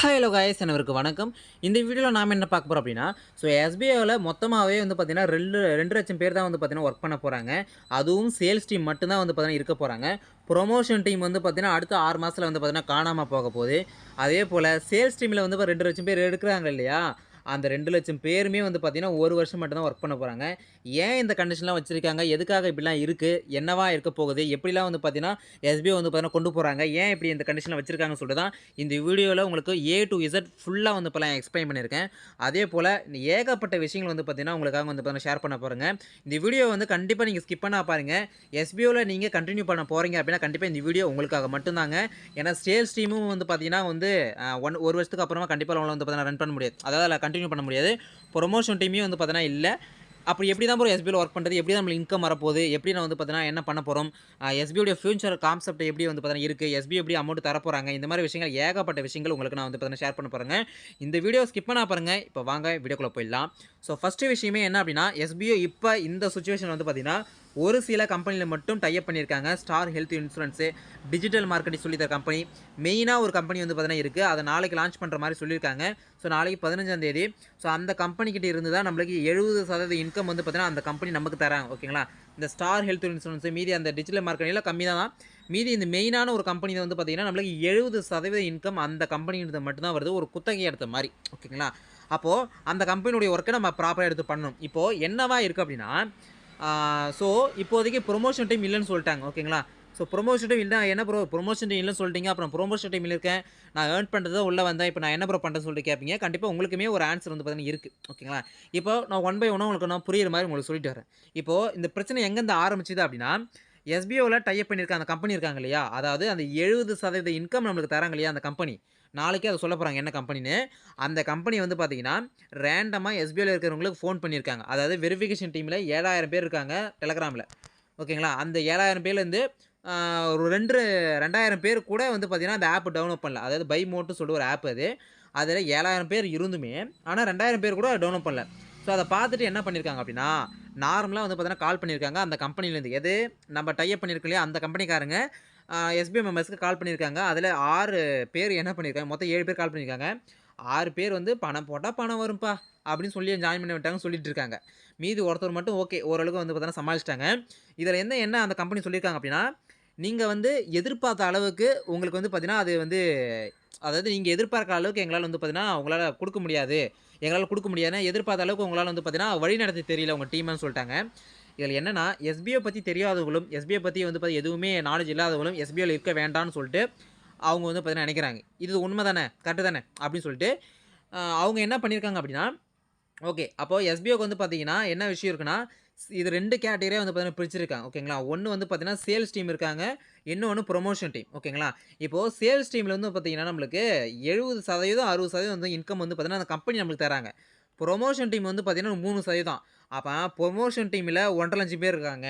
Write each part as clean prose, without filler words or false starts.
Hello guys அனைவருக்கு வணக்கம். இந்த வீடியோவில் நாம் என்ன பார்க்க போகிறோம் அப்படின்னா, எஸ்பிஐயில் மொத்தமாகவே வந்து பார்த்தீங்கன்னா 2 லட்சம் பேர் தான் வந்து பார்த்தீங்கன்னா ஒர்க் பண்ண போகிறாங்க. அதுவும் சேல்ஸ் டீம் மட்டும் தான் வந்து பார்த்தீங்கன்னா இருக்க போகிறாங்க. ப்ரொமோஷன் டீம் வந்து பார்த்தீங்கன்னா அடுத்த 6 மாதத்தில் வந்து பார்த்தீங்கன்னா காணாமல் போக போகுது. அதே போல் சேல்ஸ் டீமில் வந்து 2 லட்சம் பேர் எடுக்கிறாங்க இல்லையா, அந்த 2 லட்சம் பேருமே வந்து பார்த்தீங்கன்னா 1 வருஷம் மட்டும் தான் ஒர்க் பண்ண போகிறாங்க. ஏன் இந்த கண்டிஷன்லாம் வச்சுருக்காங்க, எதுக்காக இப்படிலாம் இருக்குது, என்னவா இருக்க போகுது, எப்படிலாம் வந்து பார்த்தீங்கன்னா எஸ்பிஐ வந்து பார்த்தீங்கன்னா கொண்டு போகிறாங்க, ஏன் இப்படி இந்த கண்டிஷனில் வச்சுருக்காங்கன்னு சொல்லிட்டு தான் இந்த வீடியோவில் உங்களுக்கு ஏ டு இசட் ஃபுல்லாக வந்து இப்போலாம் எக்ஸ்பிளைன் பண்ணியிருக்கேன். அதே போல் ஏகப்பட்ட விஷயங்கள் வந்து பார்த்தீங்கன்னா உங்களுக்காக வந்து பார்த்தீங்கன்னா ஷேர் பண்ண போகிறேங்க. இந்த வீடியோ வந்து கண்டிப்பாக நீங்கள் ஸ்கிப் பண்ணா பாருங்கள். எஸ்பிஓவில் நீங்கள் கண்டினியூ பண்ண போகிறீங்க அப்படின்னா கண்டிப்பாக இந்த வீடியோ உங்களுக்காக மட்டும்தாங்க. ஏன்னா சேல்ஸ் டீமும் வந்து பார்த்தீங்கன்னா வந்து ஒரு வருஷத்துக்கு அப்புறமா கண்டிப்பாக அவங்கள வந்து பார்த்தீங்கன்னா ரன் பண்ண முடியாது, அதாவது அதில் கண்டினியூ பண்ண முடியாது. ப்ரொமோஷன் டீமையும் வந்து பார்த்தீங்கன்னா இல்லை. அப்படி எப்படி தான் ப்ரோ எஸ்பிஐயில் ஒர்க் பண்ணுறது, எப்படி தான் நம்மளுக்கு இன்கம் வரப்போகுது, எப்படி நான் வந்து பார்த்தீங்கன்னா என்ன பண்ண போகிறோம், எஸ்பிஐயோட ஃபியூச்சர் கான்செப்ட் எப்படி வந்து பார்த்தீங்கன்னா இருக்குது, எஸ்பிஐ எப்படி அமௌண்ட் தரப்போகிறாங்க, இந்த மாதிரி விஷயங்கள் ஏகப்பட்ட விஷயங்கள் உங்களுக்கு நான் வந்து பார்த்தீங்கன்னா ஷேர் பண்ண போகிறேங்க. இந்த வீடியோ ஸ்கிப் பண்ணா பாருங்கள். இப்போ வாங்க வீடியோக்குள்ளே போயிடலாம். ஃபஸ்ட்டு விஷயமே என்ன அப்படின்னா, எஸ்பிஐ இப்போ இந்த சுச்சுவேஷன் வந்து பார்த்தீங்கன்னா ஒரு சில கம்பெனியில் மட்டும் டைப் பண்ணியிருக்காங்க. Star health insurance, digital marketing சொல்லித்தர கம்பெனி, மெயினாக ஒரு கம்பெனி வந்து பார்த்தீங்கன்னா இருக்குது. அதை நாளைக்கு லான்ச் பண்ணுற மாதிரி சொல்லியிருக்காங்க. நாளைக்கு 15ஆம் தேதி. அந்த கம்பெனிக்கிட்ட இருந்து தான் நம்மளுக்கு 70% இன்கம் வந்து பார்த்தீங்கன்னா அந்த கம்பெனி நமக்கு தராங்க. ஓகேங்களா? இந்த ஸ்டார் ஹெல்த் இன்சூரன்ஸு மீதி அந்த டிஜிட்டல் மார்க்கெட்டிங்கில் கம்மி தான். மீதி இந்த மெயினான ஒரு கம்பெனி வந்து பார்த்தீங்கன்னா நம்மளுக்கு 70% இன்கம் அந்த கம்பெனிகிட்ட மட்டும் தான் வருது, ஒரு குத்தகை எடுத்த மாதிரி. ஓகேங்களா? அப்போது அந்த கம்பெனியுடைய ஒர்க்கை நம்ம ப்ராப்பராக எடுத்து பண்ணணும். இப்போது என்னவா இருக்குது அப்படின்னா, இப்போதைக்கு ப்ரொமோஷன் டைம் இல்லைன்னு சொல்லிட்டாங்க. ஓகேங்களா? ப்ரொமோஷன் டைம் இல்லைனா என்ன ப்ரோ ப்ரொமோஷன் டைம் இல்லைன்னு சொல்லிட்டீங்க, அப்புறம் ப்ரொமோஷன் டைம் இருக்கேன், நான் ஏர்ன் பண்ணுறது உள்ளே வந்தேன், இப்போ நான் என்ன ப்ரோ பண்ணுறேன்னு சொல்லிட்டு கேட்பீங்க. கண்டிப்பாக உங்களுக்குமே ஒரு ஆன்சர் வந்து பார்த்தீங்கன்னா இருக்குது. ஓகேங்களா? இப்போ நான் ஒன் பை ஒன்னாக உங்களுக்கு நான் புரியிற மாதிரி உங்களுக்கு சொல்லிட்டு வரேன். இப்போது இந்த பிரச்சனை எங்கேருந்து ஆரம்பிச்சுது அப்படின்னா, எஸ்பிஓவில் டைப் பண்ணியிருக்க அந்த கம்பெனி இருக்காங்க இல்லையா, அதாவது அந்த 70% இன்கம் நம்மளுக்கு தராங்க இல்லையா அந்த கம்பெனி, நாளைக்கே அதை சொல்ல போகிறாங்க என்ன கம்பெனின்னு. அந்த கம்பெனி வந்து பார்த்தீங்கன்னா ரேண்டமாக எஸ்பிஐயில் இருக்கிறவங்களுக்கு ஃபோன் பண்ணியிருக்காங்க. அதாவது வெரிஃபிகேஷன் டீமில் 7000 பேர் இருக்காங்க டெலகிராமில். ஓகேங்களா? அந்த 7000 பேர்லேருந்து ஒரு 2000 பேர் கூட வந்து பார்த்தீங்கன்னா அந்த ஆப் டவுன்லோட் பண்ணல. அதாவது பை மோட்னு சொல்லிட்டு ஒரு ஆப் அது. அதில் 7000 பேர் இருந்துமே, ஆனால் 2000 பேர் கூட டவுன்லோட் பண்ணல. அதை பார்த்துட்டு என்ன பண்ணியிருக்காங்க அப்படின்னா, நார்மலாக வந்து பார்த்தீங்கன்னா கால் பண்ணியிருக்காங்க அந்த கம்பெனிலேருந்து. எது நம்ம டைப் பண்ணியிருக்கோம் இல்லையா அந்த கம்பெனிக்காரங்க எஸ்பிஐ மெம்பர்ஸ்க்கு கால் பண்ணியிருக்காங்க. அதில் 6 பேர் என்ன பண்ணியிருக்காங்க, மொத்தம் 7 பேர் கால் பண்ணியிருக்காங்க. 6 பேர் வந்து பணம் போட்டால் பணம் வரும்ப்பா அப்படின்னு சொல்லி ஜாயின் பண்ணி விட்டாங்கன்னு சொல்லிட்டு இருக்காங்க. மீதி ஒருத்தர் மட்டும் ஓகே ஓரளவுக்கு வந்து பார்த்தீங்கன்னா சமாளிச்சிட்டாங்க. இதில் என்ன அந்த கம்பெனி சொல்லியிருக்காங்க அப்படின்னா, நீங்கள் வந்து எதிர்பார்த்த அளவுக்கு உங்களுக்கு வந்து பார்த்தீங்கன்னா அது வந்து, அதாவது நீங்கள் எதிர்பார்க்குற அளவுக்கு எங்களால் வந்து பார்த்தீங்கன்னா உங்களால் கொடுக்க முடியாது. எங்களால் கொடுக்க முடியாதுன்னா எதிர்பார்த்த அளவுக்கு உங்களால் வந்து பார்த்தீங்கன்னா வழிநடத்த தெரியல உங்கள் டீம்னு சொல்லிட்டாங்க. இதில் என்னன்னா எஸ்பிஐ பற்றி தெரியாதவங்களும், எஸ்பிஐ பற்றி வந்து பார்த்தீங்கன்னா எதுவுமே நாலேஜ் இல்லாதவங்களும் எஸ்பிஐயில் இருக்க வேண்டாம்னு சொல்லிட்டு அவங்க வந்து பார்த்தீங்கன்னா நினைக்கிறாங்க. இது உண்மை தானே, கரெக்டு தானே அப்படின்னு சொல்லிட்டு அவங்க என்ன பண்ணியிருக்காங்க அப்படின்னா, ஓகே அப்போது எஸ்பிஓக்கு வந்து பார்த்தீங்கன்னா என்ன விஷயம் இருக்குன்னா, இது 2 கேட்டகரியாக வந்து பார்த்தீங்கன்னா பிரிச்சிருக்காங்க. ஓகேங்களா? ஒன்று வந்து பார்த்தீங்கன்னா சேல்ஸ் டீம் இருக்காங்க, இன்னொன்று ப்ரொமோஷன் டீம். ஓகேங்களா? இப்போது சேல்ஸ் டீமில் வந்து பார்த்தீங்கன்னா நம்மளுக்கு 70% 60% வந்து இன்கம் வந்து பார்த்தீங்கன்னா அந்த கம்பெனி நம்மளுக்கு தராங்க. ப்ரொமோஷன் டீம் வந்து பார்த்தீங்கன்னா 3%. அப்போ ப்ரொமோஷன் டீமில் 1,50,000 பேர் இருக்காங்க.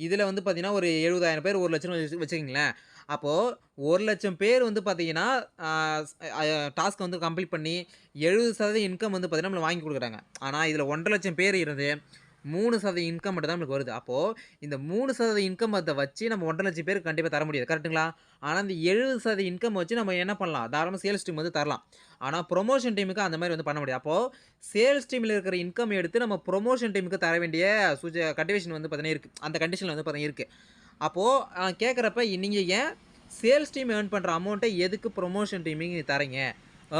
இதில் வந்து பார்த்தீங்கன்னா ஒரு 70,000 பேர் 1,00,000 வச்சுக்கங்களேன். அப்போது 1,00,000 பேர் வந்து பார்த்தீங்கன்னா டாஸ்க் வந்து கம்ப்ளீட் பண்ணி 70% இன்கம் வந்து பார்த்தீங்கன்னா நம்மளுக்கு வாங்கி கொடுக்குறாங்க. ஆனால் இதில் 1,50,000 பேர் இருந்து 3% இன்கம் மட்டும் தான் நம்மளுக்கு வருது. அப்போது இந்த 3% இன்கம் வச்சு நம்ம 1,50,000 பேருக்கு கண்டிப்பாக தர முடியாது, கரெக்ட்டுங்களா? ஆனால் இந்த 70% இன்கம் வச்சு நம்ம என்ன பண்ணலாம், தாராளமாக சேல்ஸ் டீம் வந்து தரலாம். ஆனால் ப்ரொமோஷன் டீமுக்கு அந்த மாதிரி வந்து பண்ண முடியாது. அப்போது சேல்ஸ் டீமில் இருக்கிற இன்கம் எடுத்து நம்ம ப்ரொமோஷன் டீமுக்கு தர வேண்டிய கண்டிஷன் வந்து பார்த்தீங்கன்னா இருக்குது. அந்த கண்டிஷனில் வந்து பார்த்தீங்கன்னா இருக்குது. அப்போது கேட்குறப்ப நீங்கள் ஏன் சேல்ஸ் டீம் ஏர்ன் பண்ணுற அமௌண்ட்டை எதுக்கு ப்ரொமோஷன் டீமுக்கு தரீங்க?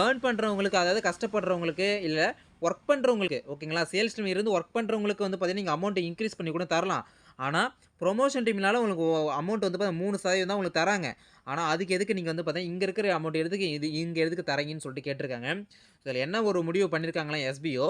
ஏர்ன் பண்ணுறவங்களுக்கு, அதாவது கஷ்டப்படுறவங்களுக்கு, இல்லை ஒர்க் பண்ணுறவங்களுக்கு, ஓகேங்களா? சேல்ஸ் டீம் இருந்து ஒர்க் பண்ணுறவங்களுக்கு வந்து பார்த்தீங்கன்னா நீங்கள் அமௌண்ட்டை இன்க்ரீஸ் பண்ணி கூட தரலாம். ஆனால் ப்ரொமோஷன் டீம்னால உங்களுக்கு அமௌண்ட் வந்து பார்த்தீங்கன்னா 3% தான் உங்களுக்கு தராங்க. ஆனால் அதுக்கு எதுக்கு நீங்கள் வந்து பார்த்தீங்கன்னா இங்கே இருக்கிற அமௌண்ட் எதுக்கு இங்கே எதுக்கு தரீங்கன்னு சொல்லிட்டு கேட்டிருக்காங்க. இதில் என்ன ஒரு முடிவு பண்ணியிருக்காங்களா எஸ்பிஓ,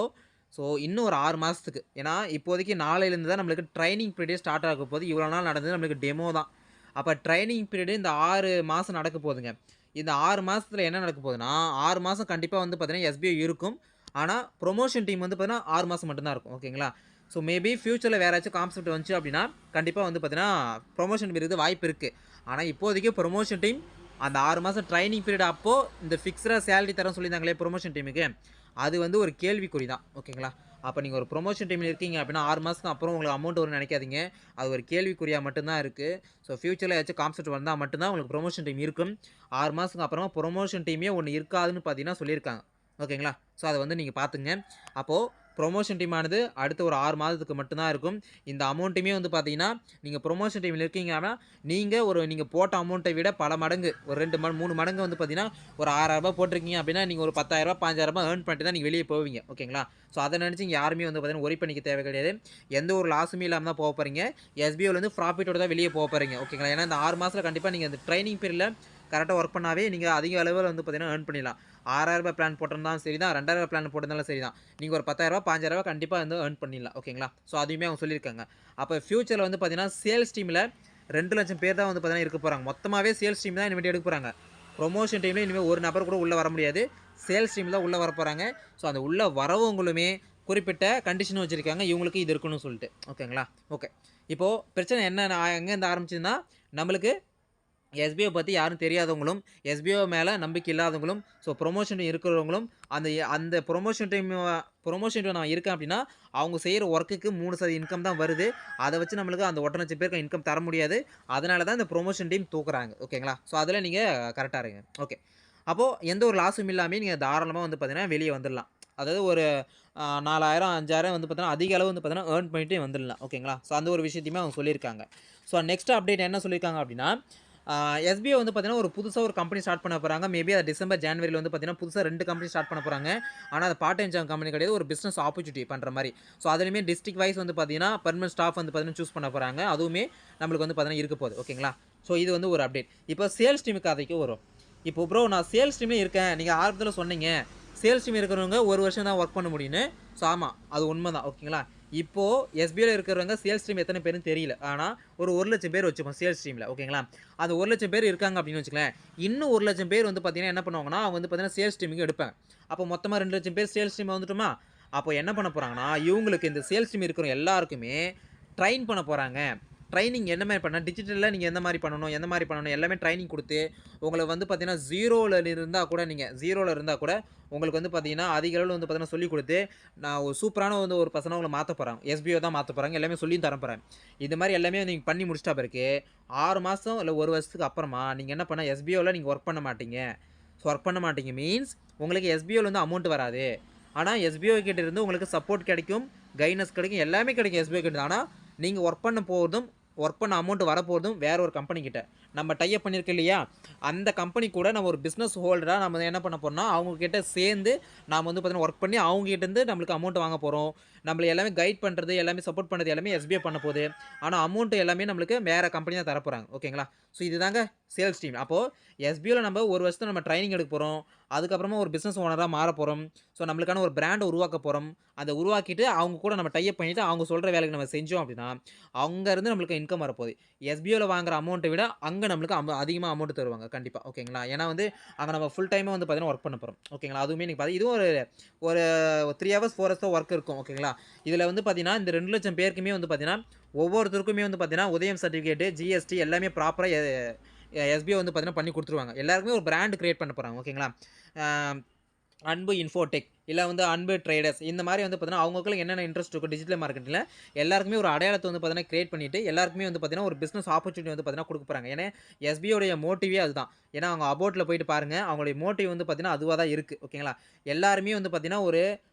இன்னும் ஒரு 6 மாதத்துக்கு, ஏன்னா இப்போதைக்கு நாளையிலேருந்து தான் நம்மளுக்கு ட்ரைனிங் பீரியட் ஸ்டார்ட் ஆக போகுது. இவ்வளோ நாள் நடந்தது நம்மளுக்கு டெமோ தான். அப்போ ட்ரைனிங் பீரியடு இந்த 6 மாதம் நடக்க போகுதுங்க. இந்த 6 மாதத்தில் என்ன நடக்க போகுதுன்னா, 6 மாதம் கண்டிப்பாக வந்து பார்த்தீங்கன்னா எஸ்பிஐ இருக்கும். ஆனால் ப்ரொமோஷன் டீம் வந்து பார்த்தீங்கன்னா 6 மாதம் மட்டும் தான் இருக்கும். ஓகேங்களா? மேபி ஃபியூச்சரில் வேறு ஏதாச்சும் கான்செப்ட் வந்துச்சு அப்படின்னா கண்டிப்பாக வந்து பார்த்தீங்கன்னா ப்ரொமோஷன் பீரியட் வாய்ப்பு இருக்குது. ஆனால் இப்போதைக்கு ப்ரொமோஷன் டீம் அந்த 6 மாதம் ட்ரைனிங் பீரியட் அப்போது இந்த ஃபிக்ஸ்டாக சேலரி தரேன்னு சொல்லியிருந்தாங்களே ப்ரொமோஷன் டீமுக்கு, அது வந்து ஒரு கேள்விக்குறி தான். ஓகேங்களா? அப்போ நீங்கள் ஒரு ப்ரொமோஷன் டீமில் இருக்கீங்க அப்படின்னா 6 மாதத்துக்கு அப்புறம் உங்களுக்கு அமௌண்ட் வரும்னு நினைக்காதீங்க. அது ஒரு கேள்விக்குறியா மட்டும் தான் இருக்குது. ஸோ ஃபியூச்சரில் ஏதாச்சும் கான்செப்ட் வந்தால் மட்டும் தான் உங்களுக்கு ப்ரொமோஷன் டீம் இருக்கும். 6 மாதத்துக்கு அப்புறமா ப்ரொமோஷன் டீமே ஒண்ணு இருக்காதுன்னு பார்த்தீங்கன்னா சொல்லியிருக்காங்க. ஓகேங்களா? ஸோ அத வந்து நீங்க பார்த்துங்க. அப்போ ப்ரொமோஷன் டீம் ஆனது அடுத்த ஒரு 6 மாதத்துக்கு மட்டும் தான் இருக்கும். இந்த அமௌண்ட்டுமே வந்து பார்த்தீங்கன்னா, நீங்க ப்ரொமோஷன் டீம்ல இருக்கீங்கன்னா, நீங்க போட்ட அமௌண்ட்ட விட பல மடங்கு ஒரு 2 3 மடங்கு வந்து பார்த்தீங்கன்னா, ஒரு ரூ. 6,000 போட்டிருக்கீங்க அப்படின்னா, நீங்க ஒரு ரூ. 10,000 ரூ. 15,000 ஏர்ன் பண்ணிட்டு தான் நீங்க வெளிய போவீங்க. ஓகேங்களா? ஸோ அத நினைச்சு இங்க யாருமே வந்து பார்த்தீங்கன்னா, வொரி பண்ணிக்க தேவை கிடையாது. எந்த ஒரு லாஸுமே இல்லாம தான் போப்போறீங்க. எஸ்பிஓலேருந்து ப்ராஃபிட்டோட தான் வெளிய போப்போறீங்க. ஓகேங்களா? ஏன்னா இந்த 6 மாசத்துல கண்டிப்பா நீங்க அந்த ட்ரெய்னிங் பீரியட்ல கரெக்ட்டா வொர்க் பண்ணாவே நீங்க அதிக அளவுல வந்து பார்த்தீங்கன்னா, ஏர்ன் பண்ணிடலாம். ரூ. 6,000 பிளான் போட்டிருந்தாலும் சரி தான், ரூ. 2,000 பிளான் போட்டிருந்தாலும் சரி தான். நீங்க ஒரு ரூ. 10,000 ரூ. 15,000 கண்டிப்பா வந்து ஏர்ன் பண்ணிடலாம். ஓகேங்களா? ஸோ அதையுமே அவங்க சொல்லியிருக்காங்க. அப்ப ஃபியூச்சர்ல வந்து பார்த்தீங்கன்னா, சேல்ஸ் டீம்ல 2,00,000 பேர் தான் வந்து பார்த்தீங்கன்னா இருக்க போறாங்க. மொத்தமாவே சேல்ஸ் டீம் தான் இனிமேட்டு எடுக்க போறாங்க. ப்ரொமோஷன் டீம்ல இனிமே ஒரு நபர் கூட உள்ள வர முடியாது. சேல்ஸ் டீம் தான் உள்ள வரப்போறாங்க. ஸோ அந்த உள்ள வரவங்களுமே குறிப்பிட்ட கண்டிஷன் வச்சிருக்காங்க. இவங்களுக்கு இது இருக்கணும்னு சொல்லிட்டு. ஓகேங்களா? ஓகே. இப்போ பிரச்சனை என்ன எங்கேருந்து ஆரம்பிச்சதுன்னா, நம்மளுக்கு எஸ்பிஓ பத்தி யாரும் தெரியாதவங்களும், எஸ்பிஓ மேல நம்பிக்கை இல்லாதவங்களும், ஸோ ப்ரொமோஷன் இருக்கிறவங்களும், அந்த ப்ரொமோஷன் டீம் நான் இருக்கேன் அப்படின்னா, அவங்க செய்ற வொர்க்குக்கு 3% இன்கம் தான் வருது. அத வச்சு நம்மளுக்கு அந்த 1,00,000 பேருக்கு இன்கம் தர முடியாது. அதனால தான் இந்த ப்ரொமோஷன் டீம் தூக்குறாங்க. ஓகேங்களா? ஸோ அதில நீங்க கரெக்ட்டா இருங்க. ஓகே. அப்போ எந்த ஒரு லாஸும் இல்லாமயே நீங்க தாராளமா வந்து பார்த்தீங்கன்னா, வெளிய வந்துரலாம். அதாவது ஒரு 4,000, 5,000 வந்து பார்த்தீங்கன்னா, அதிக அளவு வந்து பார்த்தீங்கன்னா, ஏர்ன் பண்ணிட்டே வந்துரலாம். ஓகேங்களா? ஸோ அந்த ஒரு விஷயத்தையுமே அவங்க சொல்லியிருக்காங்க. ஸோ நெக்ஸ்ட் அப்டேட் என்ன சொல்லியிருக்காங்க அப்படின்னா, எஸ்பிஓ வந்து பார்த்தீங்கன்னா, ஒரு புதுசா ஒரு கம்பெனி ஸ்டார்ட் பண்ண போறாங்க. மேபி அது டிசம்பர், ஜான்வரில வந்து பார்த்தீங்கன்னா, புதுசா 2 கம்பெனி ஸ்டார்ட் பண்ண போறாங்க. ஆனா, அது பார்ட் டைம் ஜாப் கம்பெனி கிடையாது. ஒரு பிசினஸ் ஆப்பர்ச்சுனிட்டி பண்ற மாரி. ஸோ அதிலயுமே டிஸ்ட்ரிக்ட் வைஸ் வந்து பார்த்தீங்கன்னா, பெர்மனன்ட் ஸ்டாஃப் வந்து பார்த்தீங்கன்னா, சூஸ் பண்ண போறாங்க. அதுவுமே நம்மளுக்கு வந்து பார்த்தீங்கன்னா இருக்க போகுது. ஓகேங்களா? ஸோ இது வந்து ஒரு அப்டேட். இப்போ சேல்ஸ் டீம் கதைக்கு வரும். இப்போ ப்ரோ நான் சேல்ஸ் டீம்ல இருக்கேன். நீங்க ஆரம்பத்தில சொன்னீங்க. சேல்ஸ் டீம் இருக்கிறவங்க 1 வருஷம் தான் வொர்க் பண்ண முடியும்னு. ஸோ ஆமா. அது உண்மதான். ஓகேங்களா? இப்போ எஸ்பிஐல இருக்கிறவங்க சேல்ஸ் டீம் எத்தன பேருன்னு தெரியல. ஆனா ஒரு 1,00,000 பேர் வச்சுப்போம் சேல்ஸ் டீம்ல. ஓகேங்களா? அந்த 1,00,000 பேர் இருக்காங்க அப்படின்னு வச்சுக்கங்களேன். இன்னும் 1,00,000 பேர் வந்து பார்த்தீங்கன்னா என்ன பண்ணுவாங்கன்னா, அவங்க வந்து பார்த்தீங்கன்னா சேல்ஸ் டீமுக்கு எடுப்பாங்க. அப்போ மொத்தமா 2,00,000 பேர் சேல்ஸ் டீம் வந்துட்டோமா? அப்போ என்ன பண்ண போறாங்கன்னா, இவங்களுக்கு இந்த சேல்ஸ் டீம் இருக்கிற எல்லாருக்குமே ட்ரெயின் பண்ண போறாங்க. ட்ரெய்னிங் என்ன மாரி பண்ணா, டிஜிட்டல்ல நீங்க எந்த மாரி பண்ணணும், எந்த மாரி பண்ணணும் எல்லாமே ட்ரெய்னிங் குடுத்து, உங்கள வந்து பார்த்தீங்கன்னா, 0ல இருந்தா கூட உங்களுக்கு வந்து பார்த்தீங்கன்னா, அதிக அளவுல வந்து பார்த்தீங்கன்னா சொல்லிக் குடுத்து, நான் ஒரு சூப்பரான வந்து ஒரு பெர்சனா உங்கள மாத்த போறாங்க. எஸ்பிஓ தான் மாத்த போறாங்க. எல்லாமே சொல்லியும் தர போறாங்க. இது மாரி எல்லாமே நீங்க பண்ணி முடிச்சிட்ட பிறகு, 6 மாசம் இல்ல 1 வருஷத்துக்கு அப்புறமா, நீங்க என்ன பண்ண எஸ்பிஓல நீங்க வொர்க் பண்ண மாட்டீங்க. ஸோ வொர்க் பண்ண மாட்டீங்க மீன்ஸ், உங்களுக்கு எஸ்பிஓல இருந்து அமௌண்ட் வராது. ஆனா, எஸ்பிஓ கிட்ட இருந்து உங்களுக்கு சப்போர்ட் கிடைக்கும், கைட்னஸ் கிடைக்கும், எல்லாமே கிடைக்கும் எஸ்பிஓ கிட்ட. ஆனா, நீங்க வொர்க் பண்ண அமௌண்ட் வரப்போறதும் வேற ஒரு கம்பெனி கிட்ட. நம்ம டை அப் பண்ணியிருக்கோம் இல்லையா? அந்த கம்பெனி கூட நம்ம ஒரு பிசினஸ் ஹோல்டரா நம்ம என்ன பண்ண போறோம்னா, அவங்க கிட்ட சேர்ந்து நாம வந்து பார்த்தீங்கன்னா, வொர்க் பண்ணி அவங்க கிட்ட இருந்து நம்மளுக்கு அமௌண்ட் வாங்க போறோம். நம்மள எல்லாமே கைட் பண்றது, எல்லாமே சப்போர்ட் பண்றது எல்லாமே எஸ்பிஐ பண்ண போது. ஆனா அமௌண்ட் எல்லாமே நம்மளுக்கு வேற கம்பெனி தான் தரப்போறாங்க. ஓகேங்களா? ஸோ இதுதாங்க சேல்ஸ் டீம். அப்போ எஸ்பிஐல நம்ம 1 வருஷத்துல நம்ம ட்ரெய்னிங் எடுக்க போறோம். அதுக்கப்புறமா ஒரு பிசினஸ் ஓனரா மாறப் போறோம். ஸோ நம்மளுக்கான ஒரு பிராண்ட உருவாக்க போறோம். அத உருவாக்கிட்டு அவங்க கூட நம்ம டை அப் பண்ணிட்டு அவங்க சொல்ற வேலைக்கு நம்ம செஞ்சோம் அப்படின்னா, அங்க இருந்து நம்மளுக்கு இன்கம் வரப்போகுது. எஸ்பிஓல வாங்குற அமௌண்ட்ட விட அங்க நம்மளுக்கு அதிகமா அமௌண்ட் தருவாங்க கண்டிப்பா. ஓகேங்களா? ஏன்னா வந்து அங்க நம்ம ஃபுல் டைமா வந்து பார்த்தீங்கன்னா வொர்க் பண்ண போறோம். ஓகேங்களா? அதுவுமே நீங்க இதுவும் ஒரு ஒரு 3 ஹவர்ஸ், 4 ஹவர்ஸ் தான் வொர்க் இருக்கும். ஓகேங்களா? இதுல வந்து பார்த்தீங்கன்னா, இந்த 2,00,000 பேருக்குமே வந்து பார்த்தீங்கன்னா, ஒவ்வொருத்தருக்குமே வந்து பார்த்தீங்கன்னா, உதயம் சர்டிஃபிகேட், ஜிஎஸ்டி எல்லாமே ப்ராப்பரா எஸ்பிஐ வந்து பார்த்தீங்கன்னா பண்ணி குடுத்துருவாங்க. எல்லாருக்குமே ஒரு பிராண்ட் கிரியேட் பண்ண போறாங்க. ஓகேங்களா? அ அன்பு இன்ஃபோடெக், இல்ல வந்து அன்பு ட்ரேடர்ஸ் இந்த மாரி வந்து பார்த்தீங்கன்னா, அவங்களுக்குள்ள என்னென்ன இன்ட்ரெஸ்ட் இருக்கோ டிஜிட்டல் மார்க்கெட்டிங்ல எல்லாருக்குமே ஒரு அடையாளத்த வந்து பார்த்தீங்கன்னா கிரியேட் பண்ணிட்டு, எல்லாருக்குமே வந்து பார்த்தீங்கன்னா, ஒரு பிசினஸ் ஆப்பர்ச்சுனிட்டி வந்து பார்த்தீங்கன்னா குடுக்க போறாங்க. ஏன்னா, எஸ்பிஐ உடைய மோட்டிவே அதுதான். ஏன்னா, அவங்க அபோட்ல போயிட்டு பாருங்க. அவங்களுடைய மோட்டிவ் வந்து பார்த்தீங்கன்னா, அதுவா தான் இருக்கு. ஓகேங்களா? எல்லாருமே வந்து பார்த்தீங்கன்னா,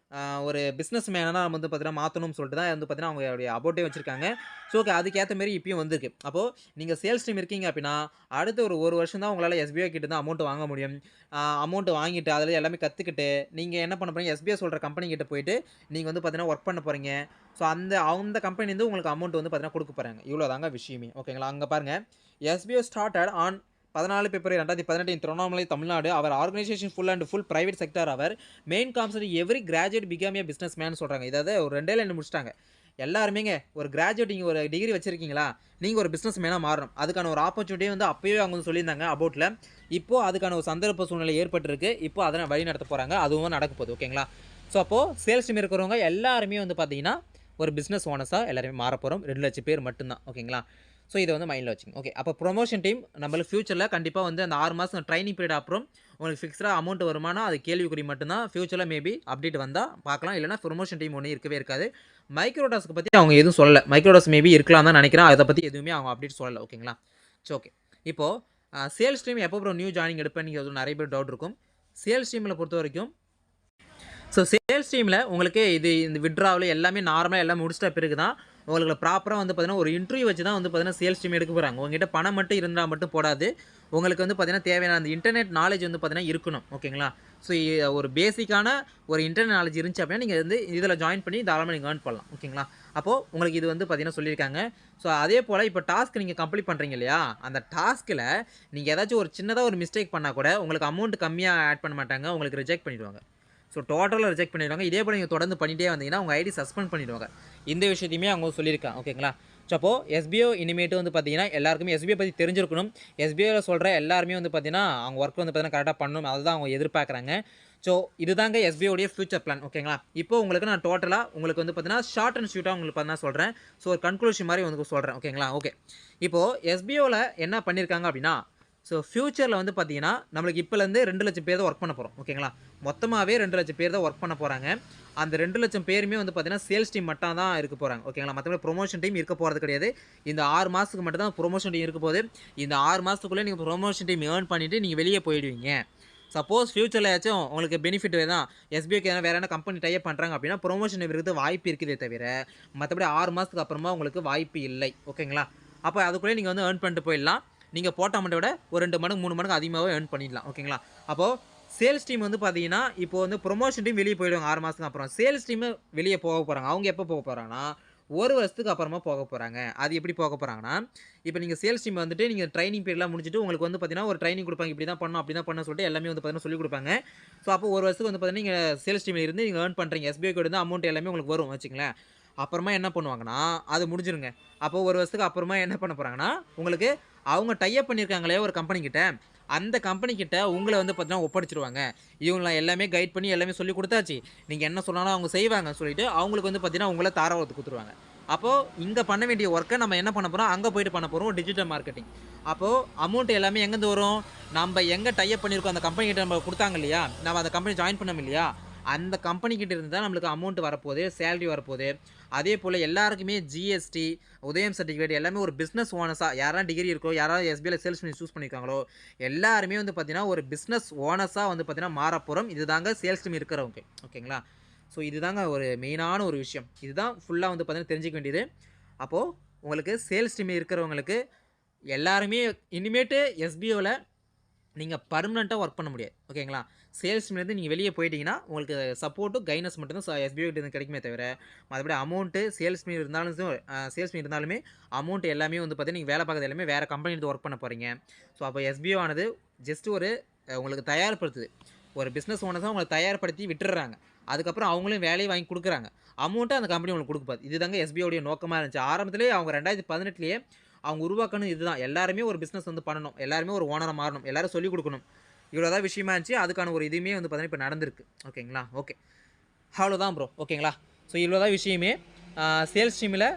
ஒரு பிசினஸ் மேனா நம்ம வந்து பார்த்தீங்கன்னா மாத்தணும்னு சொல்லிட்டு தான் வந்து பார்த்தீங்கன்னா, அவங்களுடைய அபோட்டே வச்சிருக்காங்க. ஸோ, அதுக்கேத்த மாரி இப்பயும் வந்திருக்கு. அப்போ நீங்க சேல்ஸ் டீம் இருக்கீங்க அப்படின்னா, அடுத்த ஒரு 1 வருஷம் தான் உங்களால எஸ்பிஐ கிட்ட இருந்து அமௌண்ட் வாங்க முடியும். அமௌண்ட் வாங்கிட்டு, அதில எல்லாமே கத்துக்கிட்டு, நீங்க என்ன பண்ண போறீங்க, எஸ்பிஐ சொல்ற கம்பெனி கிட்ட போயிட்டு, நீங்க வந்து பார்த்தீங்கன்னா, வொர்க் பண்ண போறீங்க. ஸோ, அந்த கம்பெனிலருந்து உங்களுக்கு அமௌண்ட் வந்து பார்த்தீங்கன்னா குடுக்க போறாங்க. இவ்வளோதாங்க விஷயமே. ஓகேங்களா? அங்க பாருங்க. SBI started on 14 February 2018 in Tiruvannamalai, Tamil Nadu. அவர் ஆர்கனைசேஷன் ஃபுல் பிரைவேட் செக்டார் அவர். Main concept every graduate become a businessman சொல்றாங்க. இதாவது ஒரு 2 லைன்ல முடிச்சுட்டாங்க. எல்லாருமேங்க ஒரு கிராஜுவேட் நீங்க ஒரு டிகிரி வச்சிருக்கீங்களா? நீங்க ஒரு பிசினஸ் மேனா மாறணும். அதுக்கான ஒரு ஆப்பர்ச்சுனிட்டி வந்து அப்பயே அவங்க வந்து சொல்லியிருந்தாங்க அபோட்ல. இப்போ அதுக்கான ஒரு சந்தர்ப்ப சூழ்நிலை ஏற்பட்டிருக்கு. இப்போ அத வழி நடத்த போறாங்க. அதுவும் நடக்க போகுது. ஓகேங்களா? ஸோ அப்போ சேல்ஸ் டீம் இருக்கிறவங்க எல்லாருமே வந்து பார்த்தீங்கன்னா, ஒரு பிசினஸ் ஓனர்ஸா எல்லாருமே மாறப்போறோம். 2,00,000 பேர் மட்டும் தான். ஓகேங்களா? ஸோ இதை வந்து மைண்டில் வச்சுங்க. ஓகே, அப்போ ப்ரொமோஷன் டீம் நம்மளுக்கு ஃபியூச்சரில் கண்டிப்பாக வந்து அந்த 6 மாதம் ட்ரைனிங் பீரியட் அப்புறம் உங்களுக்கு ஃபிக்ஸ்டாக அமௌண்ட் வருமானா அது கேள்விக்குறி மட்டும்தான். ஃபியூச்சரில் மேபி அப்டேட் வந்தால் பார்க்கலாம். இல்லைனா ப்ரொமோஷன் டீம் ஒன்றும் இருக்கவே இருக்காது. மைக்ரோடாஸ்க்கு பற்றி அவங்க எதுவும் சொல்லலை. மைக்ரோடாஸ் மேபி இருக்கலாம் தான் நினைக்கிறேன். அதை பற்றி எதுவுமே அவங்க அப்டேட் சொல்லலை. ஓகேங்களா? சரி, ஓகே. இப்போது சேல்ஸ் டீம் எப்போ அப்புறம் நியூ ஜாயினிங் எடுப்பேன் நீங்கள் நிறைய பேர் டவுட் இருக்கும். சேல்ஸ் டீமில் பொறுத்த வரைக்கும் ஸோ சேல்ஸ் டீமில் உங்களுக்கு இந்த விட்ராவில் எல்லாமே நார்மலாக எல்லாம் முடிச்சிட்ட பிறகு தான் உங்களுக்கு ப்ராப்பராக வந்து பார்த்தீங்கன்னா ஒரு இன்டர்வியூ வச்சு தான் வந்து பார்த்தீங்கன்னா சேல்ஸ் டீம் எடுக்க போகிறாங்க. உங்ககிட்ட பணம் மட்டும் இருந்தால் மட்டும் போடாது. உங்களுக்கு வந்து பார்த்தீங்கன்னா தேவையான அந்த இன்டர்நெட் நாலேஜ் வந்து பார்த்தீங்கன்னா இருக்கணும். ஓகேங்களா? ஸோ ஒரு பேசிக்கான ஒரு இன்டர்நெட் நாலேஜ் இருந்துச்சு அப்படின்னா நீங்கள் வந்து இதில் ஜாயின் பண்ணி தாராளமாக நீங்கள் ஏர்ன் பண்ணலாம். ஓகேங்களா? அப்போது உங்களுக்கு இது வந்து பார்த்தீங்கன்னா சொல்லியிருக்காங்க. ஸோ அதே போல் இப்போ டாஸ்க் நீங்கள் கம்ப்ளீட் பண்ணுறீங்க இல்லையா, அந்த டாஸ்க்கில் நீங்கள் ஏதாச்சும் ஒரு சின்னதாக ஒரு மிஸ்டேக் பண்ணால் கூட உங்களுக்கு அமௌண்ட் கம்மியாக ஆட் பண்ண மாட்டாங்க. உங்களுக்கு ரிஜெக்ட் பண்ணிடுவாங்க. ஸோ டோட்டலாக ரிஜெக்ட் பண்ணிடுவாங்க. இதே போல் நீங்கள் தொடர்ந்து பண்ணிகிட்டே வந்தீங்கன்னா உங்கள் ஐடி சஸ்பெண்ட் பண்ணிடுவாங்க. இந்த விஷயத்தையுமே அவங்க சொல்லியிருக்காங்க. ஓகேங்களா? ஸோ அப்போது எஸ்பிஓ இனிமேட்டு வந்து பார்த்தீங்கன்னா எல்லாருக்குமே எஸ்பிஐ பற்றி தெரிஞ்சிருக்கணும். எஸ்பிஐயில் சொல்கிற எல்லாருமே வந்து பார்த்தீங்கன்னா அவங்க ஒர்க் வந்து பார்த்தீங்கன்னா கரெக்டாக பண்ணணும். அதுதான் அவங்க எதிர்பார்க்குறாங்க. ஸோ இதுதாங்க எஸ்பிஐடைய ஃபியூச்சர் பிளான். ஓகேங்களா? இப்போ உங்களுக்கு நான் டோட்டலாக உங்களுக்கு வந்து பார்த்தீங்கன்னா ஷார்ட் அண்ட் ஸ்வீட்டாக உங்களுக்கு பார்த்தீங்கன்னா சொல்கிறேன். ஸோ ஒரு கன்க்ளூஷன் மாதிரி உங்களுக்கு சொல்கிறேன். ஓகேங்களா? ஓகே. இப்போது எஸ்பிஓவில் என்ன பண்ணியிருக்காங்க அப்படின்னா, ஸோ ஃபியூச்சரில் வந்து பார்த்தீங்கன்னா நம்மளுக்கு இப்போலேருந்து 2,00,000 பேர் தான் ஒர்க் பண்ண போகிறோம். ஓகேங்களா? மொத்தமாகவே 2,00,000 பேர் தான் ஒர்க் பண்ண போகிறாங்க. அந்த 2,00,000 பேருமே வந்து பார்த்தீங்கன்னா சேல்ஸ் டீம் மட்டும் தான் இருக்க போகிறாங்க. ஓகேங்களா? மற்றபடி ப்ரொமோஷன் டீம் இருக்க போகிறது கிடையாது. இந்த 6 மாதத்துக்கு மட்டும் தான் ப்ரொமோஷன் டீம் இருக்க போகுது. இந்த 6 மாதத்துக்குள்ளே நீங்கள் ப்ரொமோஷன் டீம் ஏர்ன் பண்ணிவிட்டு நீங்கள் வெளியே போயிடுவீங்க. சப்போஸ் ஃபியூச்சரில் ஏதாச்சும் உங்களுக்கு பெனிஃபிட் தான் எஸ்பிஐக்கு வேறு என்ன கம்பெனி டைப் பண்ணுறாங்க அப்படின்னா ப்ரொமோஷன் இருக்கிறது வாய்ப்பு இருக்குதே தவிர மற்றபடி 6 மாதத்துக்கு அப்புறமா உங்களுக்கு வாய்ப்பு இல்லை. ஓகேங்களா? அப்போ அதுக்குள்ளே நீங்கள் வந்து ஏர்ன் பண்ணிட்டு போயிடலாம். நீங்கள் போட்ட அமௌண்ட்டை விட ஒரு 2 மடங்கு 3 மடங்கு அதிகமாகவே ஏர்ன் பண்ணிடலாம். ஓகேங்களா? அப்போது சேல்ஸ் டீம் வந்து பார்த்தீங்கன்னா இப்போ வந்து ப்ரொமோஷன் டீம் வெளியே போயிடுவாங்க 6 மாதத்துக்கு அப்புறம். சேல்ஸ் டீம் வெளியே போக போகிறாங்க. அவங்க எப்போ போக போகிறாங்கன்னா 1 வருஷத்துக்கு அப்புறமா போக போகிறாங்க. அது எப்படி போக போகிறாங்கன்னா, இப்போ நீங்கள் சேல்ஸ் டீம் வந்துட்டு நீங்கள் ட்ரைனிங் பீரியட்லாம் முடிச்சுட்டு உங்களுக்கு வந்து பார்த்தீங்கன்னா ஒரு ட்ரைனிங் கொடுப்பாங்க. இப்படி தான் பண்ணணும், அப்படி தான் பண்ணணும்னு சொல்லிட்டு எல்லாமே வந்து பார்த்தீங்கன்னா சொல்லிக் கொடுப்பாங்க. ஸோ அப்போ 1 வருஷத்துக்கு வந்து பார்த்தீங்கன்னா நீங்கள் சேல்ஸ் டீமில் இருந்து நீங்கள் ஏர்ன் பண்ணுறீங்க. எஸ்பிஐ கூட இருந்து அமௌண்ட் எல்லாமே உங்களுக்கு வரும் வச்சுங்களேன். அப்புறமா என்ன பண்ணுவாங்கன்னா, அது முடிஞ்சிருங்க. அப்போ 1 வருஷத்துக்கு அப்புறமா என்ன பண்ண போகிறாங்கன்னா, உங்களுக்கு அவங்க டை அப் பண்ணியிருக்காங்களே ஒரு கம்பெனி கிட்ட, அந்த கம்பெனி கிட்ட உங்கள வந்து பார்த்தீங்கன்னா ஒப்படைச்சிருவாங்க. இவங்கள எல்லாமே கைட் பண்ணி எல்லாமே சொல்லிக் குடுத்தாச்சு. நீங்க என்ன சொன்னாலும் அவங்க செய்வாங்கன்னு சொல்லிட்டு, அவங்களுக்கு வந்து பார்த்தீங்கன்னா உங்கள தாராளத்துக்கு குடுத்துருவாங்க. அப்போ இங்க பண்ண வேண்டிய ஒர்க்க நம்ம என்ன பண்ண போறோம், அங்க போயிட்டு பண்ண போறோம் டிஜிட்டல் மார்க்கெட்டிங். அப்போ அமௌண்ட் எல்லாமே எங்கேருந்து வரும்? நம்ப எங்க டை அப் பண்ணியிருக்கோம் அந்த கம்பெனி கிட்ட நம்ம குடுத்தாங்க இல்லையா? நம்ம அந்த கம்பெனி ஜாயின் பண்ணோம் இல்லையா? அந்த கம்பெனி கிட்ட இருந்து தான் நம்மளுக்கு அமௌண்ட் வரப்போகுது, சேலரி வரப்போகுது. அதேபோல எல்லாருக்குமே ஜிஎஸ்டி, உதயம் சர்டிஃபிகேட் எல்லாமே ஒரு பிசினஸ் ஓனர்ஸா யாரெல்லாம் டிகிரி இருக்கோ, யாராவது எஸ்பிஐல சேல்ஸ் பண்ணி சூஸ் பண்ணியிருக்காங்களோ, எல்லாருமே வந்து பார்த்தீங்கன்னா ஒரு பிசினஸ் ஓனர்ஸா வந்து பார்த்தீங்கன்னா மாறப்போறோம். இதுதாங்க சேல்ஸ் டீம் இருக்கிறவங்க. ஓகேங்களா? ஸோ இதுதாங்க ஒரு மெயினான ஒரு விஷயம். இதுதான் ஃபுல்லா வந்து பார்த்தீங்கன்னா தெரிஞ்சுக்க வேண்டியது. அப்போ உங்களுக்கு சேல்ஸ் டீம் இருக்கிறவங்களுக்கு எல்லாருமே இனிமேட்டு எஸ்பிஓல நீங்க பெர்மனன்ட்டா ஒர்க் பண்ண முடியாது. ஓகேங்களா? சேல்ஸ் டீம்லேருந்து நீங்க வெளிய போயிட்டீங்கன்னா, உங்களுக்கு சப்போர்ட்டும், கைட்னஸ் மட்டும் தான் எஸ்பிஐ கிட்ட இருந்து கிடைக்குமே தவிர, மத்தபடி அமௌண்ட்டு சேல்ஸ் டீம் இருந்தாலும் சேல்ஸ் டீம் இருந்தாலுமே அமௌண்ட் எல்லாமே வந்து பார்த்தீங்கன்னா, நீங்க வேலை பார்க்குறது எல்லாமே வேற கம்பெனி எடுத்து ஒர்க் பண்ண போறீங்க. ஸோ அப்போ எஸ்பிஓ ஆனது ஜஸ்ட் ஒரு உங்களுக்கு தயார்படுத்துது. ஒரு பிசினஸ் ஓனர்ஸா உங்கள தயார்படுத்தி விட்டுர்றாங்க. அதுக்கப்புறம் அவங்களும் வேலைய வாங்கி குடுக்குறாங்க. அமௌண்ட்ட அந்த கம்பெனி உங்களுக்கு குடுக்க போகுது. இதுதாங்க எஸ்பிஐ நோக்கமா இருந்துச்சு. ஆரம்பத்திலேயே அவங்க 2018லயே அவங்க உருவாக்கணும் இதுதான். எல்லாருமே ஒரு பிசினஸ் வந்து பண்ணணும். எல்லாருமே ஒரு ஓனரா மாறணும். எல்லாரும் சொல்லிக் குடுக்கணும். இவ்வளோதான் விஷயமா இருந்துச்சு. அதுக்கான ஒரு இதுவுமே வந்து பார்த்தீங்கன்னா, இப்ப நடந்திருக்கு. ஓகேங்களா? ஓகே. அவ்வளோதான் ப்ரோ. ஓகேங்களா? ஸோ இவ்வளோதான் விஷயமே. சேல்ஸ் டீம்ல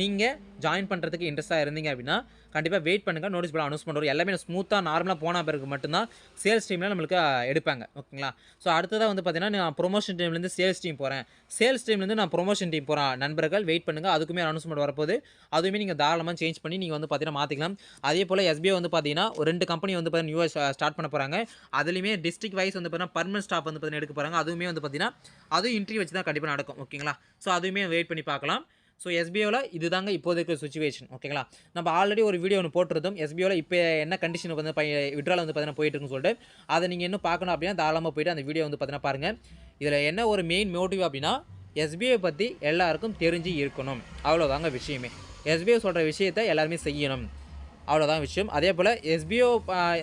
நீங்க ஜாயின் பண்றதுக்கு இன்ட்ரெஸ்ட்டா இருந்தீங்க அப்படின்னா, கண்டிப்பா வெயிட் பண்ணுங்க. நோட்டீஸ் போர்ட்ல அனௌன்ஸ்மென்ட் வரும். எல்லாமே ஸ்மூத்தா நார்மலா போன பிறகு மட்டும் தான் சேல்ஸ் டீம்ல நம்மளுக்கு எடுப்பாங்க. ஓகேங்களா? ஸோ அடுத்ததா வந்து பார்த்தீங்கன்னா, நான் புரமோஷன் டீம்லேருந்து சேல்ஸ் டீம் போறேன். சேல்ஸ் டீம்லேருந்து நான் புரமோஷன் டீம் போறேன். நண்பர்கள் வெயிட் பண்ணுங்க. அதுக்குமே அனௌன்ஸ்மென்ட் வரப்போகுது. அதுவுமே நீங்க தாராளமா சேஞ்ச் பண்ணி நீங்க வந்து பார்த்தீங்கன்னா மாத்திக்கலாம். அதேபோல எஸ்பிஐ வந்து பார்த்தீங்கன்னா, ஒரு 2 கம்பெனி வந்து பார்த்தீங்கன்னா நியூவா ஸ்டார்ட் பண்ண போறாங்க. அதிலுமே டிஸ்ட்ரிக்ட் வைஸ் வந்து பார்த்தீங்கன்னா, பெர்மனன்ட் ஸ்டாஃப் வந்து பார்த்தீங்கன்னா எடுக்க போறாங்க. அதுவுமே வந்து பார்த்தீங்கன்னா, அதுவும் இன்டர்வியூ வச்சு தான் கண்டிப்பா நடக்கும். ஓகேங்களா? ஸோ அதுவுமே வெயிட் பண்ணி பார்க்கலாம். ஸோ எஸ்பிஐல இதுதாங்க இப்போதைக்கு சிச்சுவேஷன். ஓகேங்களா? நம்ம ஆல்ரெடி ஒரு வீடியோ ஒண்ணு போட்டிருந்தோம். எஸ்பிஐல இப்ப என்ன கண்டிஷன் வந்து வித்ட்ரால் வந்து பார்த்தீங்கன்னா போயிட்டு இருக்குன்னு சொல்லிட்டு, அத நீங்க இன்னும் பார்க்கணும் அப்படின்னா தாராளமா போயிட்டு அந்த வீடியோ வந்து பார்த்தீங்கன்னா பாருங்க. இதுல என்ன ஒரு மெயின் மோட்டிவ் அப்படின்னா, எஸ்பிஐ பத்தி எல்லாருக்கும் தெரிஞ்சு இருக்கணும். அவ்வளோதாங்க விஷயமே. எஸ்பிஐ சொல்ற விஷயத்த எல்லாருமே செய்யணும். அவ்வளோதான் விஷயம். அதேபோல எஸ்பிஓ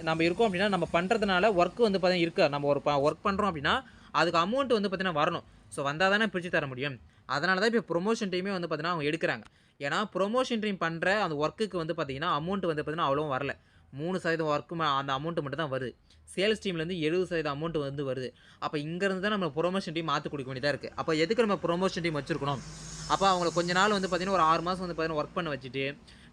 நம்ம இருக்கோம் அப்படின்னா, நம்ம பண்றதுனால ஒர்க் வந்து பார்த்தீங்கன்னா இருக்கு. நம்ம ஒரு ஒர்க் பண்றோம் அப்படின்னா, அதுக்கு அமௌண்ட் வந்து பார்த்தீங்கன்னா வரணும். ஸோ வந்தா தானே பிரிச்சு தர முடியும். அதனால தான் இப்போ ப்ரொமோஷன் டீமே வந்து பார்த்தீங்கன்னா, அவங்க எடுக்குறாங்க. ஏன்னா ப்ரொமோஷன் டீம் பண்ற அந்த ஒர்க்குக்கு வந்து பார்த்தீங்கன்னா, அமௌண்ட் வந்து பார்த்தீங்கன்னா அவ்வளவும் வரல. 3% ஒர்க் அந்த அமௌண்ட் மட்டும் தான் வருது. சேல்ஸ் டீம்லேருந்து 70% அமௌண்ட் வந்து வருது. அப்போ இங்கேருந்து தான் நம்ம ப்ரொமோஷன் டீம் மாத்தி குடுக்க வேண்டியதா இருக்கு. அப்போ எதுக்கு நம்ம ப்ரொமோஷன் டீம் வச்சிருக்கணும்? அப்போ அவங்கள கொஞ்ச நாள் வந்து பார்த்தீங்கன்னா, ஒரு 6 மாசம் வந்து பார்த்தீங்கன்னா ஒர்க் பண்ண வச்சுட்டு,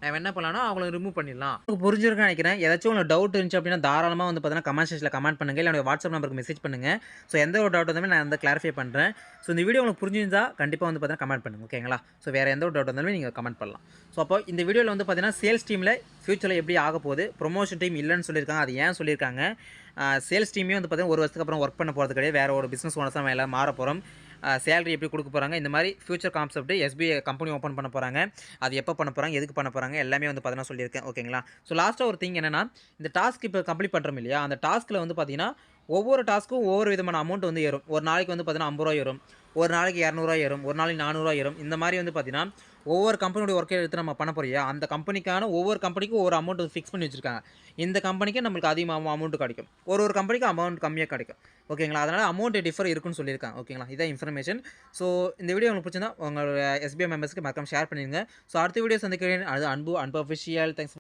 நம்ம என்ன பண்ணலாம்னா, அவங்கள ரிமூவ் பண்ணிடலாம். உங்களுக்கு புரிஞ்சிருக்கும்னு நெனைக்கிறேன். ஏதாச்சும் உங்களுக்கு டவுட் இருந்துச்சு அப்டின்னா, தாராளமா வந்து பார்த்தீங்கன்னா, கமெண்ட் செக்ஷன்ல கமெண்ட் பண்ணுங்க. இல்ல என்னோட வாட்ஸ்அப் நம்பருக்கு மெசேஜ் பண்ணுங்க. ஸோ எந்த ஒரு டவுட் இருந்தாலுமே நான் வந்து கிளாரிஃபை பண்றேன். ஸோ இந்த வீடியோ உங்களுக்கு புரிஞ்சிருந்தா, கண்டிப்பா வந்து பார்த்தீங்கன்னா கமெண்ட் பண்ணுங்க. ஓகேங்களா? ஸோ வேற எந்த ஒரு டவுட் இருந்தாலுமே நீங்க கமெண்ட் பண்ணலாம். ஸோ அப்போ இந்த வீடியோல வந்து பார்த்தீங்கன்னா, சேல்ஸ் டீம்ல ஃபியூச்சர்ல எப்படி ஆகப்போகுது? ப்ரமோஷன் டீம் இல்லன்னு சொல்லியிருக்காங்க. அது ஏன் சொல்லியிருக்காங்க? சேல்ஸ் டீமே வந்து பார்த்தீங்கன்னா, 1 வருஷத்துக்கு அப்புறம் ஒர்க் பண்ண போறது கிடையாது. வேற ஒரு பிசினஸ் ஓனர்ஸா நம்ம எல்லாம் மாறப் போறோம். சேலரி எப்படி குடுக்க போறாங்க? இந்த மாரி future concept SBI company open பண்ண போறாங்க. அது எப்ப பண்ண போறாங்க? எதுக்கு பண்ண போறாங்க? எல்லாமே வந்து பார்த்தீங்கன்னா சொல்லியிருக்கேன். ஓகேங்களா? ஸோ லாஸ்ட்டா ஒரு திங் என்னன்னா, இந்த டாஸ்க் இப்ப கம்ப்ளீட் பண்றோம் இல்லையா? அந்த டாஸ்க்ல வந்து பார்த்தீங்கன்னா, ஒவ்வொரு டாஸ்க்கும் ஒவ்வொரு விதமான அமௌண்ட் வந்து ஏறும். ஒரு நாளைக்கு வந்து பார்த்தீங்கன்னா ரூ. 50 ஏறும். ஒரு நாளைக்கு ரூ. 200 ஏறும். ஒரு நாளைக்கு ரூ. 400 ஏறும். இந்த மாரி வந்து பார்த்தீங்கன்னா, ஒவ்வொரு கம்பெனியோட ஒர்க்க எடுத்து நம்ம பண்ண போறோம் இல்லையா? அந்த கம்பெனிக்கான ஒவ்வொரு கம்பெனிக்கும் ஒவ்வொரு அமௌண்ட் ஃபிக்ஸ் பண்ணி வச்சிருக்காங்க. இந்த கம்பெனிக்கு நம்மளுக்கு அதிகமா அமௌண்ட் கிடைக்கும். ஒரு கம்பெனிக்கு அமௌண்ட் கம்மியா கிடைக்கும். ஓகேங்களா? அதனால அமௌண்ட் டிஃபர் இருக்குன்னு சொல்லியிருக்காங்க. ஓகேங்களா? இதான் இன்ஃபர்மேஷன். ஸோ இந்த வீடியோ உங்களுக்கு பிடிச்சிருந்தா உங்களோட எஸ்பிஐ மெம்பர்ஸ்க்கு மறக்காம ஷேர் பண்ணிருங்க. ஸோ அடுத்த வீடியோ சந்திக்கிறேன். அது அன்பு அன்பு அஃபிஷியல். தேங்க்ஸ்.